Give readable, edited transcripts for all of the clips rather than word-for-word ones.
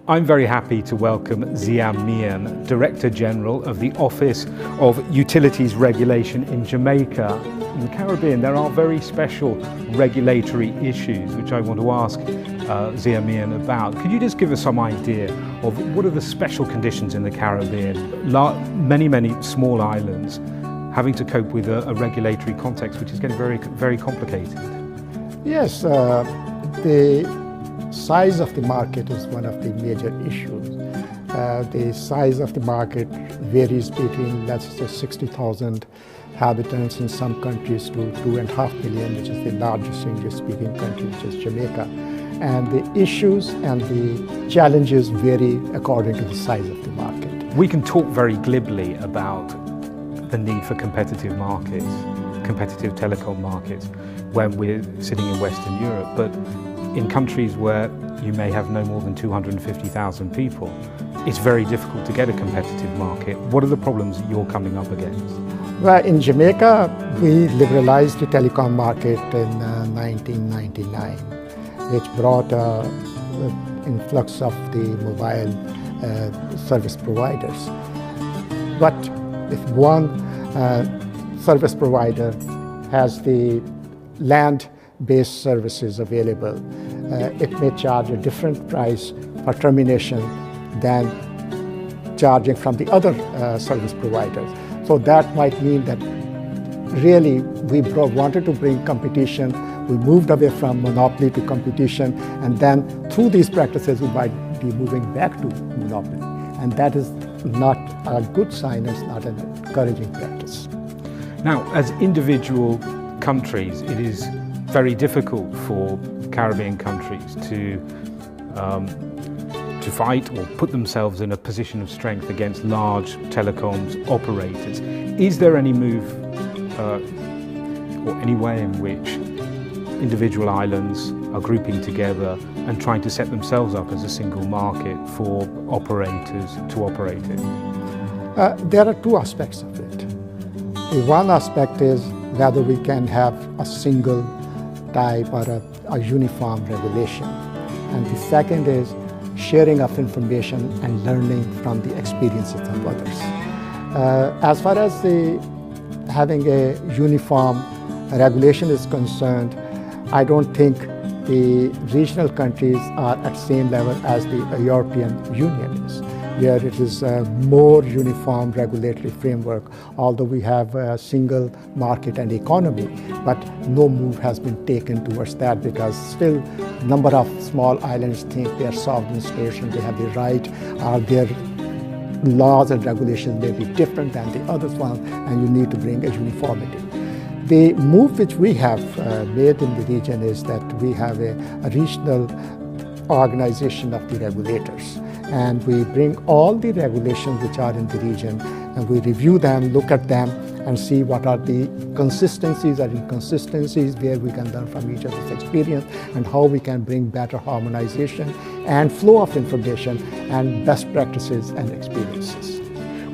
I'm very happy to welcome Zia Mian, Director General of the Office of Utilities Regulation in Jamaica. In the Caribbean, there are very special regulatory issues which I want to ask Zia Mian about. Could you just give us some idea of what are the special conditions in the Caribbean? Many small islands having to cope with a regulatory context which is getting very complicated. Yes, the size of the market is one of the major issues. The size of the market varies between, let's say, 60,000 inhabitants in some countries to 2.5 million, which is the largest English-speaking country, which is Jamaica. And the issues and the challenges vary according to the size of the market. We can talk very glibly about the need for competitive markets, competitive telecom markets, when we're sitting in Western Europe, but in countries where you may have no more than 250,000 people, it's very difficult to get a competitive market. What are the problems that you're coming up against? Well, in Jamaica, we liberalized the telecom market in 1999, which brought an influx of the mobile service providers. But if one service provider has the land-based services available, it may charge a different price for termination than charging from the other service providers. So that might mean that really we wanted to bring competition. We moved away from monopoly to competition, and then through these practices we might be moving back to monopoly. And that is not a good sign, it's not an encouraging practice. Now, as individual countries, it is very difficult for Caribbean countries to fight or put themselves in a position of strength against large telecoms operators. Is there any move or any way in which individual islands are grouping together and trying to set themselves up as a single market for operators to operate in? There are two aspects of it. The one aspect is whether we can have a single type or a uniform regulation. And the second is sharing of information and learning from the experiences of others. As far as having a uniform regulation is concerned, I don't think the regional countries are at the same level as the European Union is, where it is a more uniform regulatory framework, although we have a single market and economy, but no move has been taken towards that because still a number of small islands think they are sovereign states and they have the right, their laws and regulations may be different than the other ones, and you need to bring a uniformity. The move which we have made in the region is that we have a regional organization of the regulators, and we bring all the regulations which are in the region and we review them, look at them and see what are the consistencies or inconsistencies, where we can learn from each other's experience and how we can bring better harmonization and flow of information and best practices and experiences.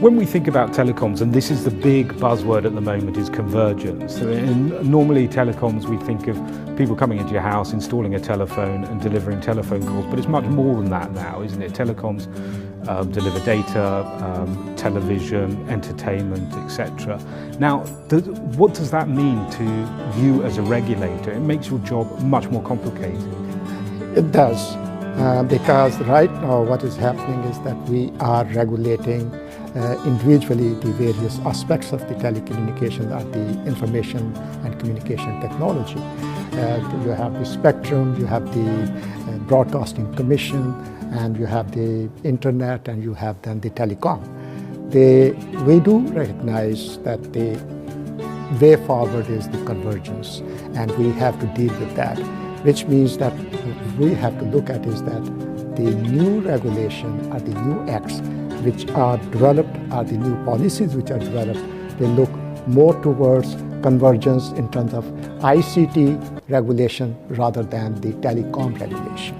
When we think about telecoms, and this is the big buzzword at the moment, is convergence. And normally telecoms, we think of people coming into your house, installing a telephone and delivering telephone calls, but it's much more than that now, isn't it? Telecoms deliver data, television, entertainment, etc. Now, what does that mean to you as a regulator? It makes your job much more complicated. It does, because right now what is happening is that we are regulating individually the various aspects of the telecommunication or the information and communication technology. You have the spectrum, you have the broadcasting commission, and you have the internet, and you have then the telecom. We do recognize that the way forward is the convergence, and we have to deal with that, which means that we have to look at is that the new regulation or the new acts which are developed, or the new policies which are developed, they look more towards convergence in terms of ICT regulation rather than the telecom regulation.